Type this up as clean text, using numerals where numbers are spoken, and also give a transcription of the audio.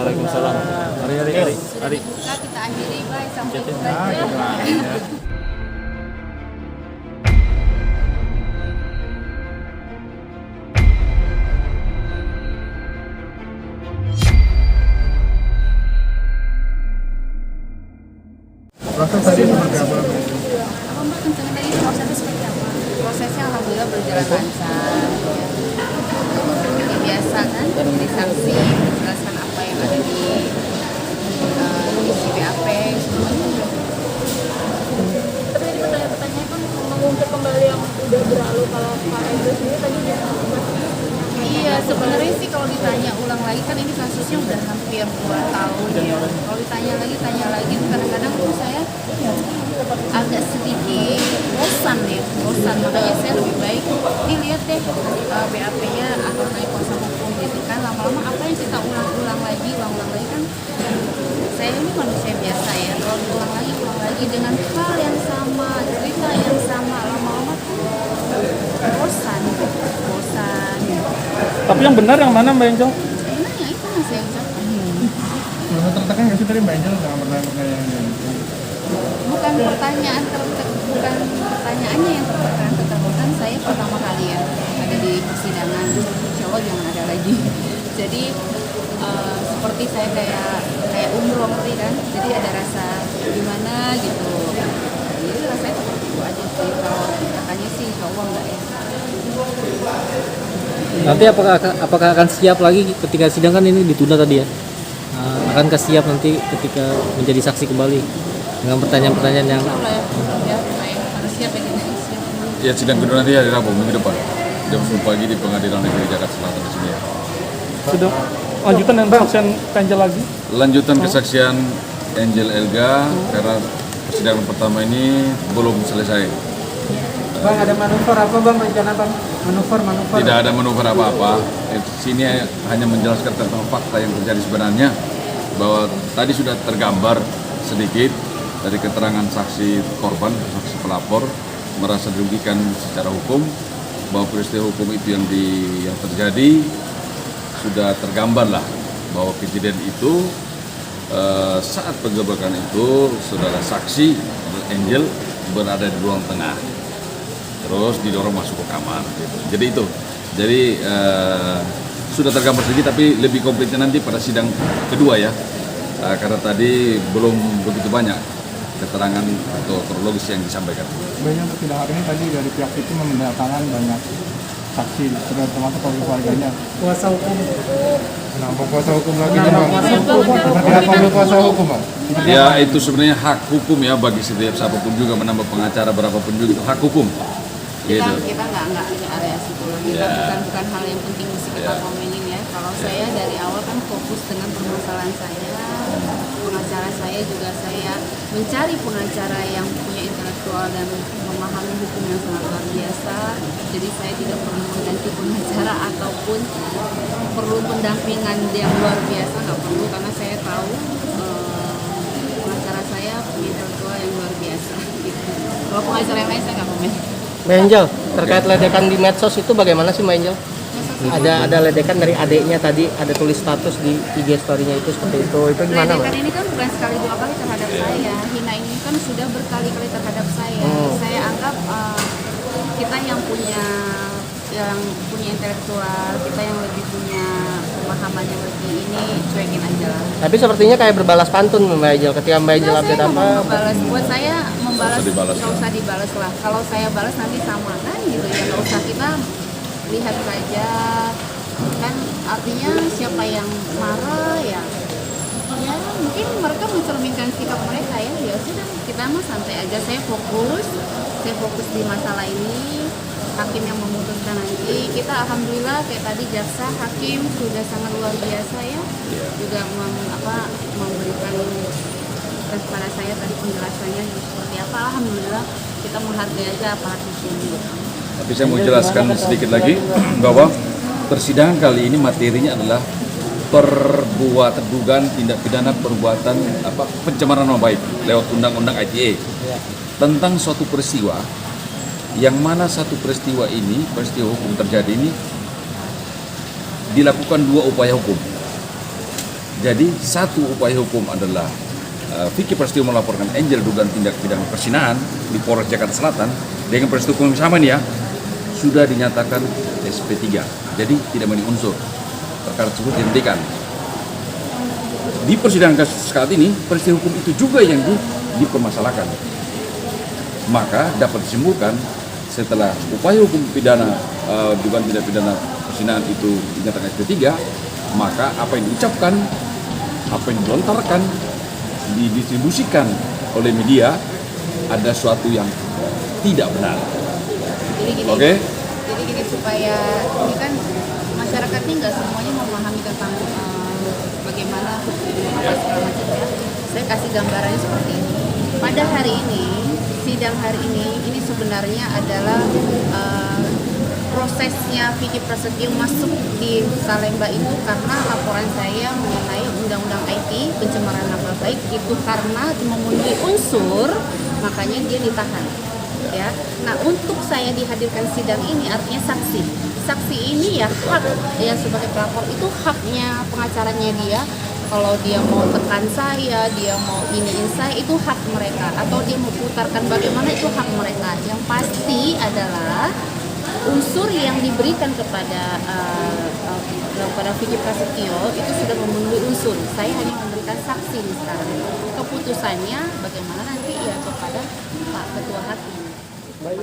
Waalaikumsalam. Ari. Kita akhiri, bye. Sampai jumpa. Proses tadi seperti apa? Apa Mbak kencengin lagi prosesnya seperti apa? Prosesnya alhamdulillah berjalan lancar. Seperti biasa kan, di sanksi menjelaskan apa yang ada di isi BAP semuanya. Tapi tadi pertanyaan-pertanyaan kan mengungkit kembali yang udah berlalu. Kalau Pak Hendro sendiri tadi dia Iya, sebenarnya sih kalau ditanya ulang lagi kan ini kasusnya udah hampir 2 tahun ya. Kalau ditanya lagi kadang-kadang tuh saya agak sedikit bosan. Makanya saya lebih baik dilihat deh BAP-nya atau naik kuasa hukum gitu kan. Lama-lama apa yang kita ulang lagi kan saya ini manusia biasa ya. Kalau ulang lagi dengan hal yang sama, cerita yang sama, lama-lama tuh bosan. Tapi yang benar yang mana Mbak Angel? Nah, ya itu masih yang ucapkan. Belum tertekan nggak sih tadi Mbak Angel dengan pertanyaan yang Bukan pertanyaannya yang tertekan, tetapi kan saya pertama kali ya ada di persidangan. Insya Allah jangan ada lagi. Jadi seperti saya kayak umroh ngerti kan, jadi ada rasa gimana gitu. Jadi rasanya seperti itu aja sih. Kalau katanya sih Insya Allah enggak ya. Nanti apakah akan siap lagi ketika sidang kan ini ditunda tadi ya? Akankah siap nanti ketika menjadi saksi kembali dengan pertanyaan-pertanyaan yang Harus siap ya kita siap. Ya, sidang kedua nanti hari Rabu minggu depan jam 10 pagi di Pengadilan Negeri Jakarta Selatan di sini ya. Sudah lanjutan dan kesaksian Angel lagi? Lanjutan kesaksian Angel Elga karena persidangan pertama ini belum selesai. Bang, ada manuver apa bang rencana bang? Manuver? Tidak ada manuver apa-apa. Sini hanya menjelaskan tentang fakta yang terjadi sebenarnya, bahwa tadi sudah tergambar sedikit dari keterangan saksi korban, saksi pelapor merasa dirugikan secara hukum, bahwa peristiwa hukum itu yang terjadi sudah tergambar lah, bahwa kejadian itu saat penggerebekan itu saudara saksi Angel berada di ruang tengah, terus didorong masuk ke kamar gitu. Jadi sudah tergambar sedikit, tapi lebih komplitnya nanti pada sidang kedua ya, karena tadi belum begitu banyak keterangan atau kronologis yang disampaikan. banyak persidangan hari ini tadi dari pihak itu mendatangkan banyak saksi, sudah termasuk keluarganya. Kuasa hukum. Kenapa kuasa hukum lagi bang? Seperti apa kuasa hukum bang? Ya itu sebenarnya hak hukum ya bagi setiap siapapun juga menambah pengacara berapapun juga itu hak hukum. Gitu. Kita nggak area psikologi, bukan hal yang penting mesti kita komenin ya. Kalau saya dari awal kan fokus dengan permasalahan saya, pengacara saya juga saya mencari pengacara yang punya intelektual dan memahami hukum yang sangat luar biasa. Jadi saya tidak perlu mengganti pengacara ataupun perlu pendampingan yang luar biasa, nggak perlu, karena saya tahu pengacara saya punya intelektual yang luar biasa. Gitu. Kalau pengacara yang lain saya nggak komen. Mbak Angel, terkait ledekan di medsos itu bagaimana sih Mbak Angel? Ada ledekan dari adiknya tadi, ada tulis status di IG story-nya itu seperti itu gimana Mbak? Ledekan ini kan bukan sekali dua kali terhadap saya. Hina ini kan sudah berkali-kali terhadap saya. Saya anggap kita yang punya intelektual, kita yang lebih punya pemahaman yang lebih ini, cuekin aja lah. Tapi sepertinya kayak berbalas pantun Mbak Angel ketika Mbak Angel update apa? Membalas, buat saya membalas Nggak usah dibalas lah. Kalau saya balas nanti sama kan gitu ya. Nggak usah, kita lihat saja kan, artinya siapa yang marah ya mungkin mereka mencerminkan sikap mereka ya sudah, kita mah santai aja. Saya fokus di masalah ini. Hakim yang memutuskan nanti, kita alhamdulillah kayak tadi jaksa hakim sudah sangat luar biasa ya, juga memberikan kepada saya tadi penjelasannya seperti apa. Alhamdulillah kita menghargai aja aparat hukum gitu. Tapi saya mau jelaskan sedikit lagi bahwa persidangan kali ini materinya adalah perbuatan dugaan tindak pidana perbuatan pencemaran nama baik lewat undang-undang ITE tentang suatu peristiwa, yang mana satu peristiwa hukum terjadi ini dilakukan 2 upaya hukum. Jadi satu upaya hukum adalah Vicky Prasetyo melaporkan Angel dugaan tindak pidana perzinahan di Polres Jakarta Selatan dengan peristiwa hukum yang sama nih ya, sudah dinyatakan SP3. Jadi tidak memenuhi unsur. Perkara tersebut dihentikan. Di persidangan kasus saat ini, peristiwa hukum itu juga yang dipermasalahkan. Maka dapat disimpulkan setelah upaya hukum pidana dugaan tindak pidana perzinahan itu dinyatakan SP3, maka apa yang diucapkan, apa yang dilontarkan, didistribusikan oleh media ada suatu yang tidak benar. Jadi gini, Oke? jadi gini supaya ini kan masyarakat ini nggak semuanya memahami tentang bagaimana hukum apa segala macam ya. Saya kasih gambarannya seperti ini. Pada hari ini, sidang hari ini sebenarnya adalah prosesnya Vicky Prasetyo masuk di Salemba itu karena laporan saya mengenai undang-undang IT pencemaran nama baik itu karena memenuhi unsur, makanya dia ditahan. Ya, nah untuk saya dihadirkan sidang ini artinya saksi ini ya hak ya sebagai pelapor itu haknya pengacaranya dia. Kalau dia mau tekan saya, dia mau iniin saya, itu hak mereka. Atau dia mau putarkan bagaimana, itu hak mereka. Yang pasti adalah unsur yang diberikan kepada Vicky Prasetyo itu sudah memenuhi unsur. Saya hanya memberikan saksi sekarang. Keputusannya bagaimana nanti ya kepada Pak Ketua Hakim. Baik,